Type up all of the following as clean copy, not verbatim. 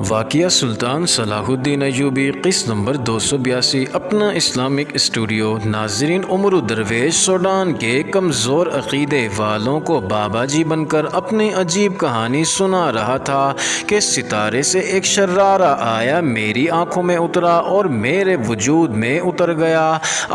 واقعہ سلطان صلاح الدین ایوبی قسط نمبر 282 اپنا اسلامک اسٹوڈیو۔ ناظرین، عمر درویش سوڈان کے کمزور عقیدے والوں کو بابا جی بن کر اپنی عجیب کہانی سنا رہا تھا کہ ستارے سے ایک شرارہ آیا، میری آنکھوں میں اترا اور میرے وجود میں اتر گیا۔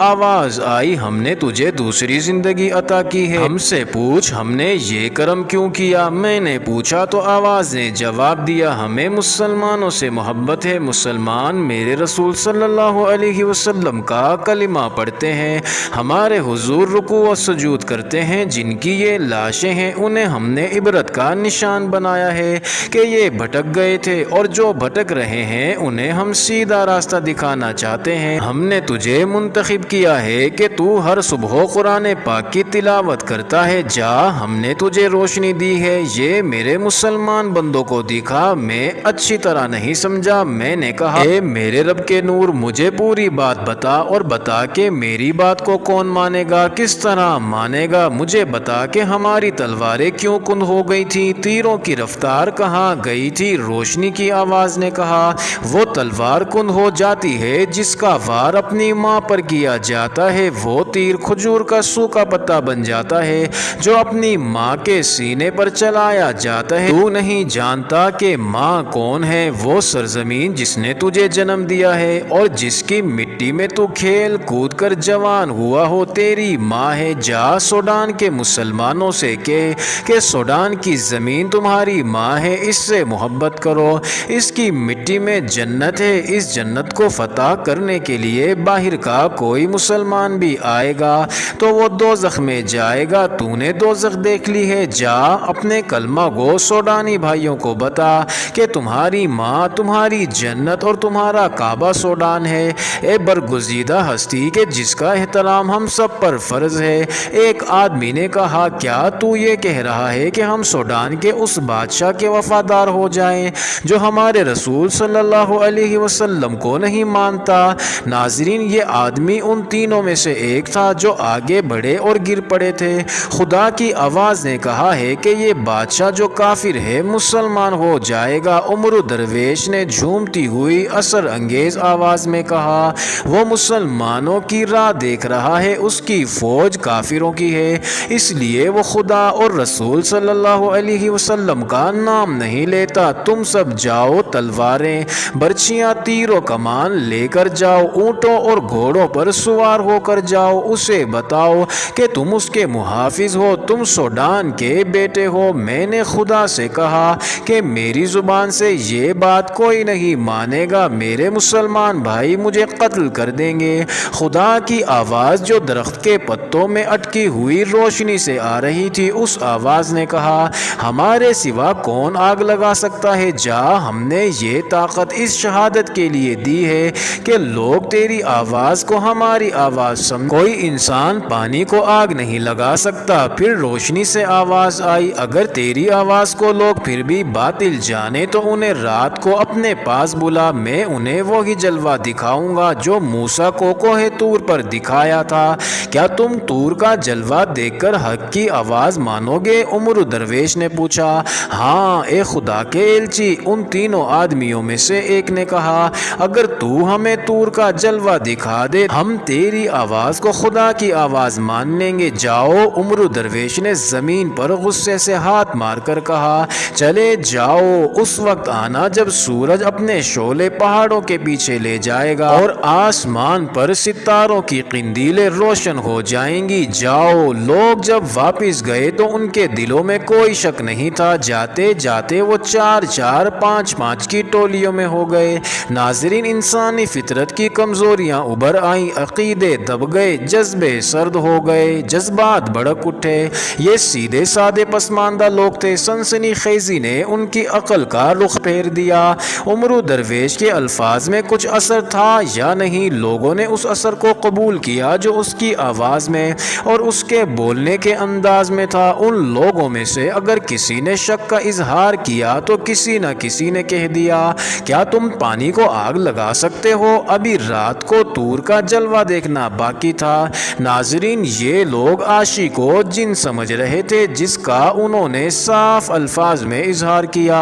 آواز آئی، ہم نے تجھے دوسری زندگی عطا کی ہے، ہم سے پوچھ ہم نے یہ کرم کیوں کیا۔ میں نے پوچھا تو آواز نے جواب دیا، ہمیں مسلمانوں سے محبت ہے، مسلمان میرے رسول صلی اللہ علیہ وسلم کا کلمہ پڑھتے ہیں، ہمارے حضور رکوع و سجود کرتے ہیں، جن کی یہ لاشیں ہیں انہیں ہم نے عبرت کا نشان بنایا ہے کہ یہ بھٹک گئے تھے، اور جو بھٹک رہے ہیں انہیں ہم سیدھا راستہ دکھانا چاہتے ہیں۔ ہم نے تجھے منتخب کیا ہے کہ تو ہر صبح قرآن پاک کی تلاوت کرتا ہے، جا ہم نے تجھے روشنی دی ہے، یہ میرے مسلمان بندوں کو دکھا۔ میں اچھی طرح نہیں سمجھا، میں نے کہا، اے میرے رب کے نور، مجھے پوری بات بتا اور بتا کہ میری بات کو کون مانے گا، کس طرح مانے گا، مجھے بتا کہ ہماری تلواریں کیوں کند ہو گئی تھی، تیروں کی رفتار کہاں گئی تھی۔ روشنی کی آواز نے کہا، وہ تلوار کند ہو جاتی ہے جس کا وار اپنی ماں پر کیا جاتا ہے، وہ تیر کھجور کا سوکھا پتا بن جاتا ہے جو اپنی ماں کے سینے پر چلایا جاتا ہے۔ تو نہیں جانتا کہ ماں کون ہے؟ وہ سرزمین جس نے تجھے جنم دیا ہے اور جس کی مٹی میں تو کھیل کود کر جوان ہوا ہو، تیری ماں ہے۔ جا سوڈان کے مسلمانوں سے کہہ کہ سوڈان کی زمین تمہاری ماں ہے، اس سے محبت کرو، اس کی مٹی میں جنت ہے، اس جنت کو فتح کرنے کے لیے باہر کا کوئی مسلمان بھی آئے گا تو وہ دوزخ میں جائے گا، تو نے دوزخ دیکھ لی ہے، جا اپنے کلمہ گو سوڈانی بھائیوں کو بتا کہ تمہاری ماں، تمہاری جنت اور تمہارا کعبہ سوڈان ہے۔ اے برگزیدہ ہستی کہ جس کا احترام ہم سب پر فرض ہے، ایک آدمی نے کہا، کیا تو یہ کہہ رہا ہے کہ ہم سوڈان کے اس بادشاہ کے وفادار ہو جائیں جو ہمارے رسول صلی اللہ علیہ وسلم کو نہیں مانتا؟ ناظرین، یہ آدمی ان تینوں میں سے ایک تھا جو آگے بڑھے اور گر پڑے تھے۔ خدا کی آواز نے کہا ہے کہ یہ بادشاہ جو کافر ہے مسلمان ہو جائے گا۔ عمر درویش نے جھومتی ہوئی اثر انگیز آواز میں کہا، وہ مسلمانوں کی راہ دیکھ رہا ہے، اس کی فوج کافروں کی ہے، اس لیے وہ خدا اور رسول صلی اللہ علیہ وسلم کا نام نہیں لیتا۔ تم سب جاؤ، تلواریں، برچھیاں، تیر و کمان لے کر جاؤ، اونٹوں اور گھوڑوں پر سوار ہو کر جاؤ، اسے بتاؤ کہ تم اس کے محافظ ہو، تم سوڈان کے بیٹے ہو۔ میں نے خدا سے کہا کہ میری زبان سے یہ بات کوئی نہیں مانے گا، میرے مسلمان بھائی مجھے قتل کر دیں گے۔ خدا کی آواز جو درخت کے پتوں میں اٹکی ہوئی روشنی سے آ رہی تھی، اس آواز نے کہا، ہمارے سوا کون آگ لگا سکتا ہے؟ جا، ہم نے یہ طاقت اس شہادت کے لیے دی ہے کہ لوگ تیری آواز کو ہماری آواز سمجھ، کوئی انسان پانی کو آگ نہیں لگا سکتا۔ پھر روشنی سے آواز آئی، اگر تیری آواز کو لوگ پھر بھی باطل جانے تو انہیں رات کو اپنے پاس بلا، میں انہیں وہی جلوہ دکھاؤں گا جو موسیٰ کو کوہ طور پر دکھایا تھا۔ کیا تم طور کا جلوہ دیکھ کر حق کی آواز مانو گے؟ عمر درویش نے پوچھا۔ ہاں اے خدا کے ایلچی، ان تینوں آدمیوں میں سے ایک نے کہا، اگر تو ہمیں طور کا جلوہ دکھا دے ہم تیری آواز کو خدا کی آواز مان لیں گے۔ جاؤ، عمر درویش نے زمین پر غصے سے ہاتھ مار کر کہا، چلے جاؤ، اس وقت آنا جب سورج اپنے شعلے پہاڑوں کے پیچھے لے جائے گا اور آسمان پر ستاروں کی قندیلیں روشن ہو جائیں گی۔ جاؤ۔ لوگ جب واپس گئے تو ان کے دلوں میں کوئی شک نہیں تھا، جاتے جاتے وہ 4 5 کی ٹولیوں میں ہو گئے۔ ناظرین، انسانی فطرت کی کمزوریاں ابھر آئیں، عقیدے دب گئے، جذبے سرد ہو گئے، جذبات بھڑک اٹھے۔ یہ سیدھے سادے پسماندہ لوگ تھے، سنسنی خیزی نے ان کی عقل کا رخ پھیر دیا۔ عمر درویش کے الفاظ میں کچھ اثر تھا یا نہیں؟ لوگوں نے اس اثر کو قبول کیا جو اس کی آواز میں اور اس کے بولنے کے انداز میں تھا۔ ان لوگوں میں سے اگر کسی نے شک کا اظہار کیا تو کسی نہ کسی نے کہہ دیا، کیا تم پانی کو آگ لگا سکتے ہو؟ ابھی رات کو طور کا جلوہ دیکھنا باقی تھا۔ ناظرین، یہ لوگ عاشی کو جن سمجھ رہے تھے جس کا انہوں نے صاف الفاظ میں اظہار کیا۔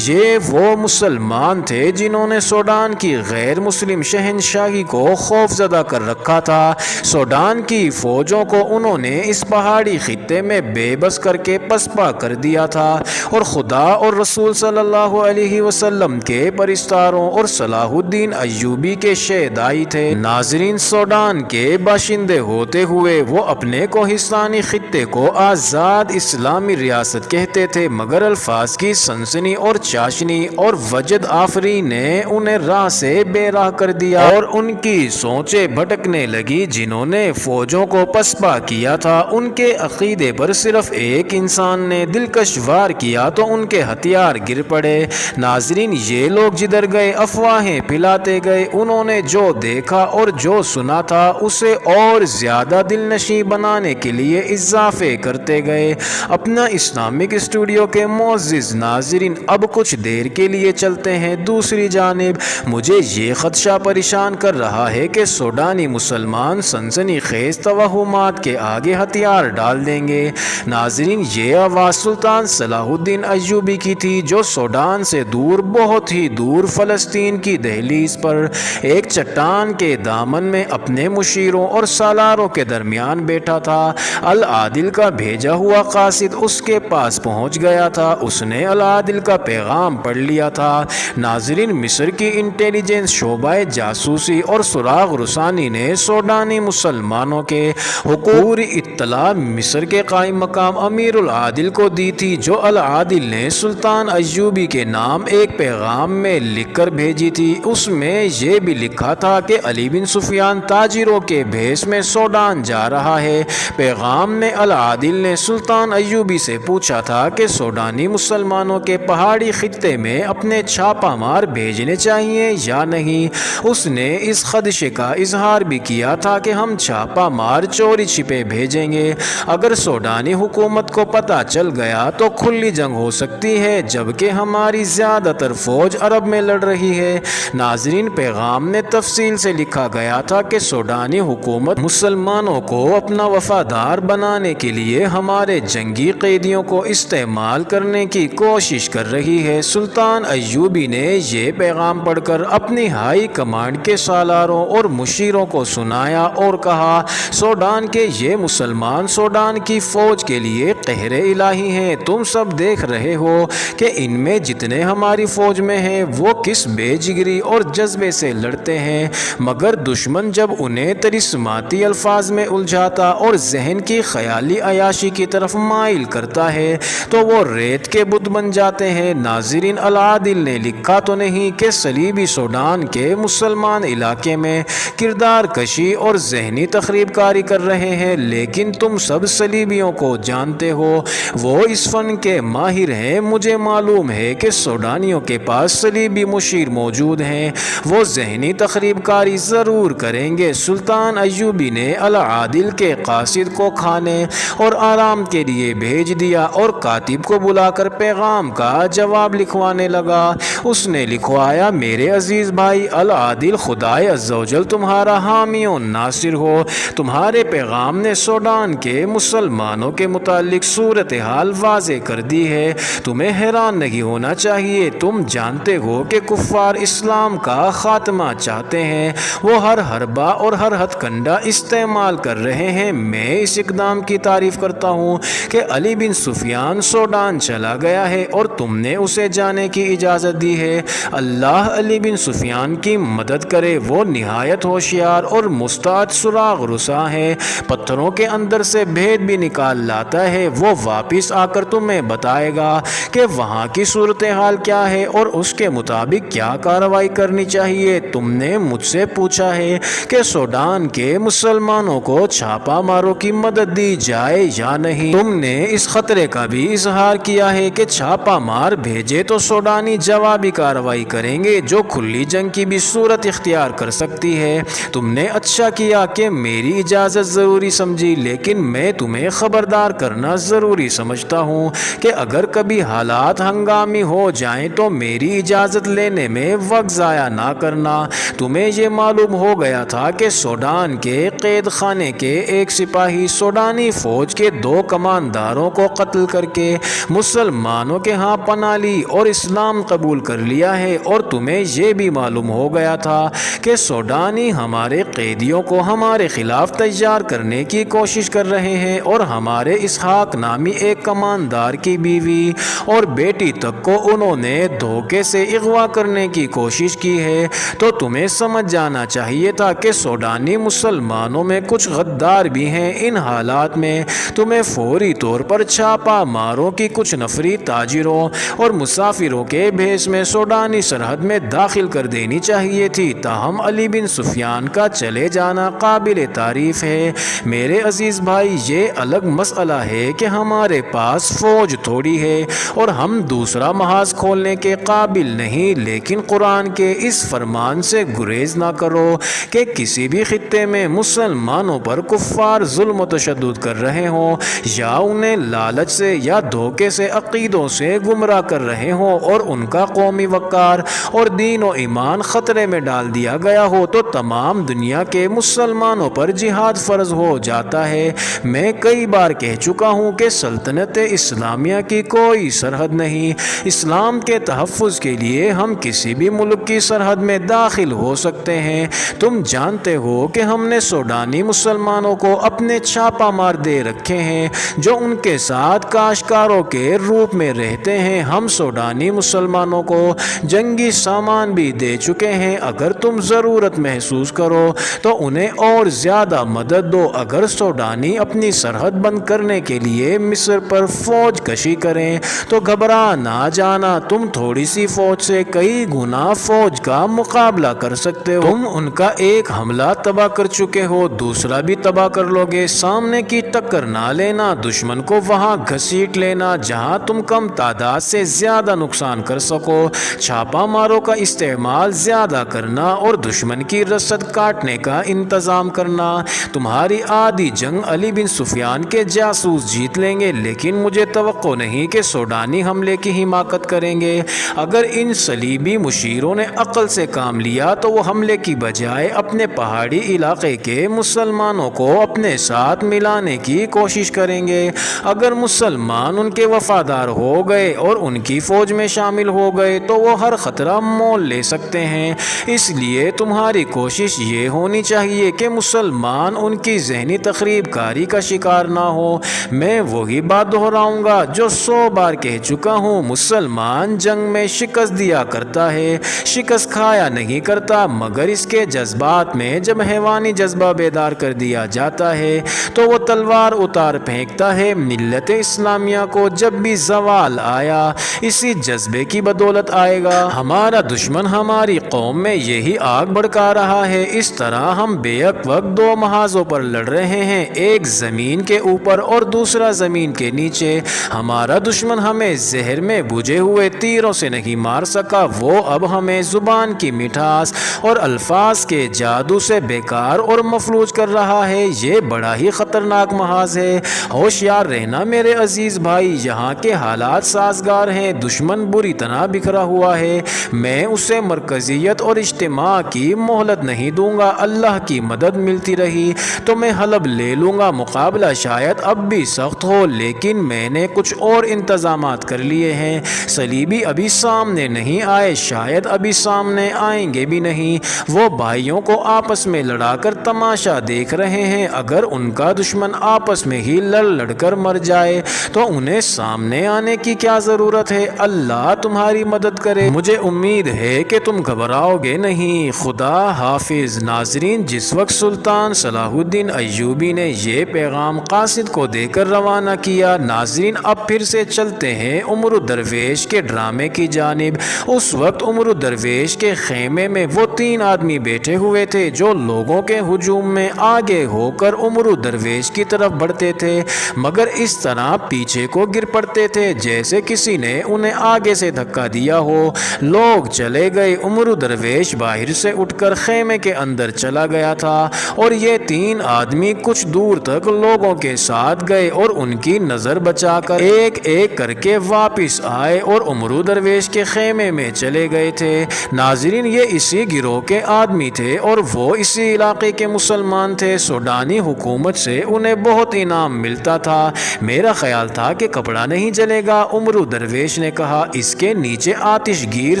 یہ وہ وہ مسلمان تھے جنہوں نے سوڈان کی غیر مسلم شہنشاہی کو خوف زدہ کر رکھا تھا۔ سوڈان کی فوجوں کو انہوں نے اس پہاڑی خطے میں بے بس کر کے پسپا کر دیا تھا اور خدا اور رسول صلی اللہ علیہ وسلم کے پرستاروں اور صلاح الدین ایوبی کے شیدائی تھے۔ ناظرین، سوڈان کے باشندے ہوتے ہوئے وہ اپنے کوہستانی خطے کو آزاد اسلامی ریاست کہتے تھے، مگر الفاظ کی سنسنی اور چاشنی اور وجد آفری نے انہیں راہ سے بے راہ کر دیا اور ان کی سوچیں بھٹکنے لگی۔ جنہوں نے فوجوں کو پسپا کیا تھا، ان کے عقیدے پر صرف ایک انسان نے دلکش وار کیا تو ان کے ہتھیار گر پڑے۔ ناظرین، یہ لوگ جدھر گئے افواہیں پھیلاتے گئے، انہوں نے جو دیکھا اور جو سنا تھا اسے اور زیادہ دل نشیں بنانے کے لیے اضافے کرتے گئے۔ اپنا اسلامک اسٹوڈیو کے معزز ناظرین، اب کچھ دیر کے لیے چلتے ہیں دوسری جانب۔ مجھے یہ خدشہ پریشان کر رہا ہے کہ سوڈانی مسلمان سنسنی خیز توہمات کے آگے ہتھیار ڈال دیں گے۔ ناظرین، یہ آواز سلطان صلاح الدین ایوبی کی تھی، جو سوڈان سے دور، بہت ہی دور، فلسطین کی دہلیز پر ایک چٹان کے دامن میں اپنے مشیروں اور سالاروں کے درمیان بیٹھا تھا۔ العادل کا بھیجا ہوا قاصد اس کے پاس پہنچ گیا تھا۔ اس نے العادل کا پیغام پڑھ لیا تھا۔ ناظرین، مصر کی انٹیلیجنس شعبہ جاسوسی اور سراغ رسانی نے سوڈانی مسلمانوں کے حقوق اطلاع مصر کے قائم مقام امیر العادل کو دی تھی، جو العادل نے سلطان ایوبی کے نام ایک پیغام میں لکھ کر بھیجی تھی۔ اس میں یہ بھی لکھا تھا کہ علی بن سفیان تاجروں کے بھیس میں سوڈان جا رہا ہے۔ پیغام میں العادل نے سلطان ایوبی سے پوچھا تھا کہ سوڈانی مسلمانوں کے پہاڑی خطے میں اپنے چھاپہ مار بھیجنے چاہیے یا نہیں۔ اس نے اس خدشے کا اظہار بھی کیا تھا کہ ہم چھاپہ مار چوری چھپے بھیجیں گے۔ اگر سوڈانی حکومت کو پتہ چل گیا تو کھلی جنگ ہو سکتی ہے، جبکہ ہماری زیادہ تر فوج عرب میں لڑ رہی ہے۔ ناظرین، پیغام میں تفصیل سے لکھا گیا تھا کہ سوڈانی حکومت مسلمانوں کو اپنا وفادار بنانے کے لیے ہمارے جنگی قیدیوں کو استعمال کرنے کی کوشش کر رہی ہے۔ سلطان ایوبی نے یہ پیغام پڑھ کر اپنی ہائی کمانڈ کے سالاروں اور مشیروں کو سنایا اور کہا، سوڈان کے یہ مسلمان سوڈان کی فوج کے لیے قہر الہی ہیں۔ تم سب دیکھ رہے ہو کہ ان میں جتنے ہماری فوج میں ہیں وہ کس بے جگری اور جذبے سے لڑتے ہیں، مگر دشمن جب انہیں طلسماتی الفاظ میں الجھاتا اور ذہن کی خیالی عیاشی کی طرف مائل کرتا ہے تو وہ ریت کے بت بن جاتے ہیں۔ ناظرین، العادل نے لکھا تو نہیں کہ صلیبی سوڈان کے مسلمان علاقے میں کردار کشی اور ذہنی تخریب کاری کر رہے ہیں، لیکن تم سب صلیبیوں کو جانتے ہو، وہ اس فن کے ماہر ہیں۔ مجھے معلوم ہے کہ سوڈانیوں کے پاس صلیبی مشیر موجود ہیں، وہ ذہنی تخریب کاری ضرور کریں گے۔ سلطان ایوبی نے العادل کے قاصد کو کھانے اور آرام کے لیے بھیج دیا اور کاتب کو بلا کر پیغام کا جواب لکھوانے لگا۔ اس نے لکھوایا، میرے عزیز بھائی العادل، خدائے عز و جل تمہارا حامی و ناصر ہو۔ تمہارے پیغام نے سوڈان کے مسلمانوں کے متعلق صورتحال واضح کر دی ہے۔ تمہیں حیران نہیں ہونا چاہیے، تم جانتے ہو کہ کفار اسلام کا خاتمہ چاہتے ہیں، وہ ہر حربہ اور ہر ہتھ کنڈا استعمال کر رہے ہیں۔ میں اس اقدام کی تعریف کرتا ہوں کہ علی بن سفیان سوڈان چلا گیا ہے اور تم نے اسے جانے کی اجازت دی ہے۔ اللہ علی بن سفیان کی مدد کرے، وہ نہایت ہوشیار اور مستعد سراغ رسا ہے، پتھروں کے اندر سے بھید بھی نکال لاتا ہے۔ وہ واپس آ کر تمہیں بتائے گا کہ وہاں کی صورتحال کیا ہے اور اس کے مطابق کیا کارروائی کرنی چاہیے۔ تم نے مجھ سے پوچھا ہے کہ سوڈان کے مسلمانوں کو چھاپا ماروں کی مدد دی جائے یا نہیں۔ تم نے اس خطرے کا بھی اظہار کیا ہے کہ چھاپا مار بھیجے تو سوڈانی جوابی کارروائی کریں گے، جو کھلی جنگ کی بھی صورت اختیار کر سکتی ہے۔ تم نے اچھا کیا کہ میری اجازت ضروری سمجھی، لیکن میں تمہیں خبردار کرنا ضروری سمجھتا ہوں کہ اگر کبھی حالات ہنگامی ہو جائیں تو میری اجازت لینے میں وقت ضائع نہ کرنا۔ تمہیں یہ معلوم ہو گیا تھا کہ سوڈان کے قید خانے کے ایک سپاہی سوڈانی فوج کے 2 کمانداروں کو قتل کر کے مسلمانوں کے ہاں پناہ لی اور اس اسلام قبول کر لیا ہے اور تمہیں یہ بھی معلوم ہو گیا تھا کہ سوڈانی ہمارے قیدیوں کو ہمارے خلاف تیار کرنے کی کوشش کر رہے ہیں اور ہمارے اسحاق نامی ایک کماندار کی بیوی اور بیٹی تک کو انہوں نے دھوکے سے اغوا کرنے کی کوشش کی ہے، تو تمہیں سمجھ جانا چاہیے تھا کہ سوڈانی مسلمانوں میں کچھ غدار بھی ہیں۔ ان حالات میں تمہیں فوری طور پر چھاپا ماروں کی کچھ نفری تاجروں اور مسافروں کے بھیس میں سوڈانی سرحد میں داخل کر دینی چاہیے تھی۔ تاہم علی بن سفیان کا چلے جانا قابل تعریف ہے۔ میرے عزیز بھائی، یہ الگ مسئلہ ہے کہ ہمارے پاس فوج تھوڑی ہے اور ہم دوسرا محاذ کھولنے کے قابل نہیں، لیکن قرآن کے اس فرمان سے گریز نہ کرو کہ کسی بھی خطے میں مسلمانوں پر کفار ظلم و تشدد کر رہے ہوں یا انہیں لالچ سے یا دھوکے سے عقیدوں سے گمراہ کر رہے ہوں اور ان کا قومی وقار اور دین و ایمان خطرے میں ڈال دیا گیا ہو تو تمام دنیا کے مسلمانوں پر جہاد فرض ہو جاتا ہے۔ میں کئی بار کہہ چکا ہوں کہ سلطنت اسلامیہ کی کوئی سرحد نہیں۔ اسلام کے تحفظ کے لیے ہم کسی بھی ملک کی سرحد میں داخل ہو سکتے ہیں۔ تم جانتے ہو کہ ہم نے سوڈانی مسلمانوں کو اپنے چھاپا مار دے رکھے ہیں جو ان کے ساتھ کاشکاروں کے روپ میں رہتے ہیں۔ ہم سوڈانی مسلمانوں کو جنگی سامان بھی دے چکے ہیں۔ اگر تم ضرورت محسوس کرو تو انہیں اور زیادہ مدد دو۔ اگر سوڈانی اپنی سرحد بند کرنے کے لیے مصر پر فوج کشی کریں تو گھبرا نہ جانا، تم تھوڑی سی فوج سے کئی گنا فوج کا مقابلہ کر سکتے ہو۔ تم ان کا ایک حملہ تباہ کر چکے ہو، دوسرا بھی تباہ کر لو گے۔ سامنے کی ٹکر نہ لینا، دشمن کو وہاں گھسیٹ لینا جہاں تم کم تعداد سے زیادہ نقصان کر سکو۔ چھاپا ماروں کا استعمال زیادہ کرنا اور دشمن کی رسد کاٹنے کا انتظام کرنا۔ تمہاری آدھی جنگ علی بن سفیان کے جاسوس جیت لیں گے، لیکن مجھے توقع نہیں کہ سوڈانی حملے کی حمایت کریں گے۔ اگر ان صلیبی مشیروں نے عقل سے کام لیا تو وہ حملے کی بجائے اپنے پہاڑی علاقے کے مسلمانوں کو اپنے ساتھ ملانے کی کوشش کریں گے۔ اگر مسلمان ان کے وفادار ہو گئے اور ان کی فوج میں شامل ہو گئے تو وہ ہر خطرہ مول لے سکتے ہیں۔ اس لیے تمہاری کوشش یہ ہونی چاہیے کہ مسلمان ان کی ذہنی تخریب کاری کا شکار نہ ہو۔ میں وہی بات دہراؤں گا جو 100 بار کہہ چکا ہوں، مسلمان جنگ میں شکست دیا کرتا ہے، شکست کھایا نہیں کرتا، مگر اس کے جذبات میں جب حیوانی جذبہ بیدار کر دیا جاتا ہے تو وہ تلوار اتار پھینکتا ہے۔ ملت اسلامیہ کو جب بھی زوال آیا اسی جذبے کی بدولت آئے گا۔ ہمارا دشمن ہماری قوم میں یہی آگ بھڑکا رہا ہے۔ اس طرح ہم بیک وقت دو محاذوں پر لڑ رہے ہیں، ایک زمین کے اوپر اور دوسرا زمین کے نیچے۔ ہمارا دشمن ہمیں زہر میں بجھے ہوئے تیروں سے نہیں مار سکا، وہ اب ہمیں زبان کی مٹھاس اور الفاظ کے جادو سے بیکار اور مفلوج کر رہا ہے۔ یہ بڑا ہی خطرناک محاذ ہے۔ ہوشیار رہنا میرے عزیز بھائی، یہاں کے حالات سازگار ہیں، دشمن بری طرح بکھرا ہوا ہے۔ میں اسے مرکزیت اور اجتماع کی مہلت نہیں دوں گا۔ اللہ کی مدد ملتی رہی تو میں حلب لے لوں گا۔ مقابلہ شاید اب بھی سخت ہو، لیکن میں نے کچھ اور انتظامات کر لیے ہیں۔ صلیبی ابھی سامنے نہیں آئے، شاید ابھی سامنے آئیں گے بھی نہیں۔ وہ بھائیوں کو آپس میں لڑا کر تماشا دیکھ رہے ہیں۔ اگر ان کا دشمن آپس میں ہی لڑ کر مر جائے تو انہیں سامنے آنے کی کیا ضرورت ہے؟ اللہ تمہاری مدد کرے۔ مجھے امید ہے کہ تم گھبراؤ گے نہیں۔ خدا حافظ۔ ناظرین، جس وقت سلطان صلاح الدین ایوبی نے یہ پیغام قاصد کو دے کر روانہ کیا، ناظرین اب پھر سے چلتے ہیں عمر الدرویش کے ڈرامے کی جانب۔ اس وقت عمر الدرویش کے خیمے میں وہ 3 آدمی بیٹھے ہوئے تھے جو لوگوں کے ہجوم میں آگے ہو کر عمر الدرویش کی طرف بڑھتے تھے، مگر اس طرح پیچھے کو گر پڑتے تھے جیسے کسی نے انہیں آگے سے دھکا دیا ہو۔ لوگ چلے گئے، عمر الدرویش باہر سے اٹھ کر خیمے کے اندر چلا گیا تھا اور یہ 3 آدمی کچھ دور تک لوگوں کے ساتھ گئے اور ان کی نظر بچا کر ایک ایک کر کے واپس آئے اور عمر الدرویش کے خیمے میں چلے گئے تھے۔ ناظرین، یہ اسی گروہ کے آدمی تھے اور وہ اسی علاقے کے مسلمان تھے۔ سوڈانی حکومت سے انہیں بہت انعام ملتا تھا۔ میرا خیال تھا کہ کپڑا نہیں جلے گا۔ عمر الدرویش نے کہا، اس کے نیچے آتش گیر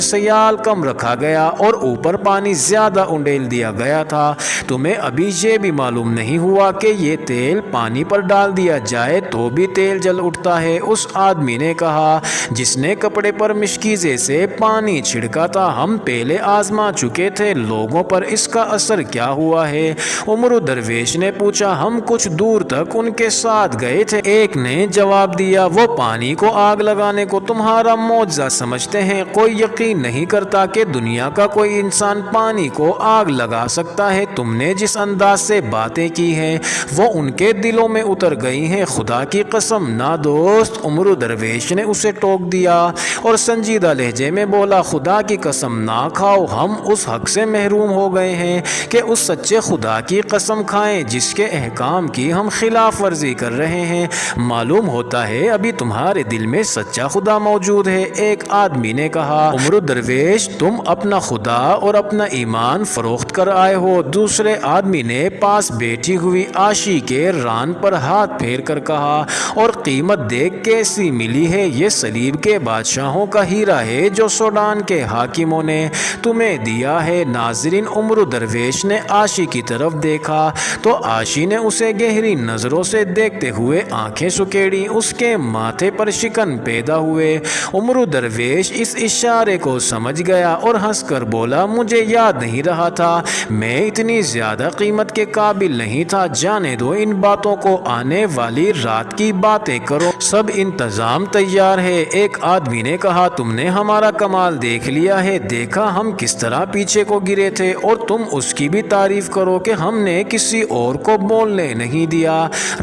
سیال کم رکھا گیا اور اوپر پانی زیادہ انڈیل دیا گیا تھا۔ تمہیں ابھی یہ بھی معلوم نہیں ہوا کہ یہ تیل پانی پر ڈال دیا جائے تو بھی تیل جل اٹھتا ہے۔ اس آدمی نے کہا جس نے کپڑے پر مشکیزے سے پانی چھڑکا تھا، ہم پہلے آزما چکے تھے، لوگوں پر اس کا اثر کیا ہوا ہے؟ عمر درویش نے پوچھا۔ ہم کچھ دور تک ان کے ساتھ گئے تھے، ایک نے جواب دیا، وہ پانی کو آگ لگانے کو تمہارا معجزہ سمجھتے ہیں۔ کوئی یقین نہیں کرتا کہ دنیا کا کوئی انسان پانی کو آگ لگا سکتا ہے۔ تم نے جس انداز سے باتیں کی ہیں وہ ان کے دلوں میں اتر گئی ہیں۔ خدا کی قسم نہ دوست، عمر درویش نے اسے ٹوک دیا اور سنجیدہ لہجے میں بولا، خدا کی قسم نہ کھاؤ، ہم اس حق سے محروم ہو گئے ہیں کہ اس سچے خدا کی قسم کھائیں جس کے احکام کی ہم خلاف ورزی کر رہے ہیں۔ معلوم ہوتا ہے ابھی تمہارے دل میں سچا خدا موجود ہے، ایک آدمی نے کہا۔ عمر درویش، تم اپنا خدا اور اپنا ایمان فروخت کر آئے ہو، دوسرے آدمی نے پاس بیٹھی ہوئی عاشی کے ران پر ہاتھ پھیر کر کہا، اور قیمت دیکھ کیسی ملی ہے؟ یہ صلیب کے بادشاہوں کا ہیرا ہے جو سوڈان کے حاکموں نے تمہیں دیا ہے۔ ناظرین، عمر درویش نے عاشی کی طرف دیکھا تو عاشی نے اسے گہری نظروں سے دیکھتے ہوئے آنکھیں سکیڑی، اس کے ماتھے پر شکن پیدا ہوئے۔ عمر درویش اس اشارے کو سمجھ گیا اور ہنس کر بولا، مجھے یاد نہیں رہا تھا، میں اتنی زیادہ قیمت کے قابل نہیں تھا۔ جانے دو ان باتوں کو، آنے والی رات کی باتیں کرو، سب انتظام تیار ہے۔ ایک آدمی نے کہا، تم نے ہمارا کمال دیکھ لیا ہے، دیکھا ہم کس طرح پیچھے کو گرے تھے، اور تم اس کی بھی تعریف کرو کہ ہم نے کسی اور کو بولنے نہیں دیا۔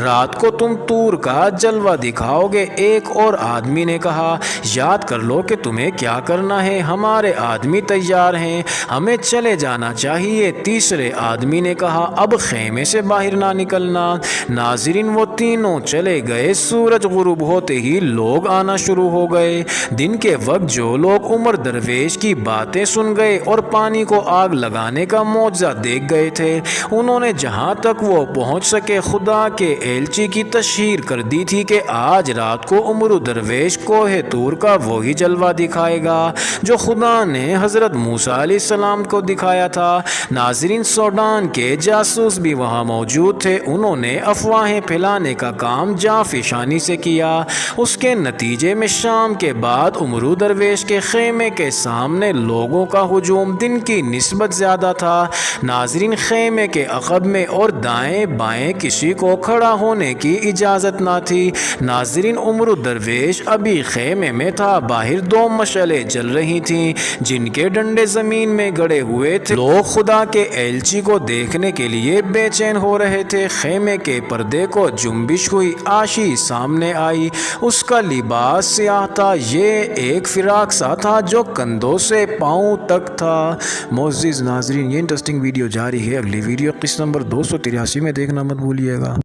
رات کو تم طور کا جلوہ دکھاؤ گے۔ ایک اور آدمی نے کہا، یاد کر لو کہ تمہیں کیا کرنا ہے، ہمارے آدمی تیار ہیں، ہمیں چلے جانا چاہیے۔ تیسرے آدمی نے کہا، اب خیمے سے باہر نہ نکلنا۔ ناظرین، وہ تینوں چلے گئے۔ سورج غروب ہوتے ہی لوگ آنا شروع ہو گئے۔ دن کے وقت جو لوگ عمر درویش کی باتیں سن گئے اور پانی کو آگ لگانے کا معجزہ دیکھ گئے تھے، انہوں نے جہاں تک وہ پہنچ سکے خدا کے ایلچی کی تشہیر کر دی تھی کہ آج رات کو عمر درویش کوہ طور کا وہی جلوہ دکھائے گا جو خدا نے حضرت موسیٰ علیہ السلام کو دکھایا تھا۔ ناظرین، سوڈان کے جاسوس بھی وہاں موجود تھے، انہوں نے افواہیں پھیلانے کا کام جانفشانی سے کیا۔ اس کے نتیجے میں شام کے بعد عمر درویش کے خیمے کے سامنے لوگوں کا ہجوم دن کی نسبت زیادہ تھا۔ ناظرین، خیمے کے عقب میں اور دائیں بائیں کسی کو کھڑا ہونے کی اجازت نہ تھی۔ ناظرین، عمر درویش ابھی خیمے میں تھا، باہر دو مشعلیں جل رہی تھیں جن کے ڈنڈے زمین میں گڑے ہوئے تھے۔ لوگ خدا کے ایلچی کو دیکھنے کے لیے بے چین ہو رہے تھے۔ خیمے کے پردے کو جنبش ہوئی، عاشی سامنے آئی، اس کا لباس سیاہ تھا، یہ ایک فراق سا تھا جو کندھوں سے پاؤں تک تھا۔ معزز ناظرین، یہ انٹرسٹنگ ویڈیو جاری ہے، اگلی ویڈیو قسط نمبر 283 میں دیکھنا مت بھولیے گا۔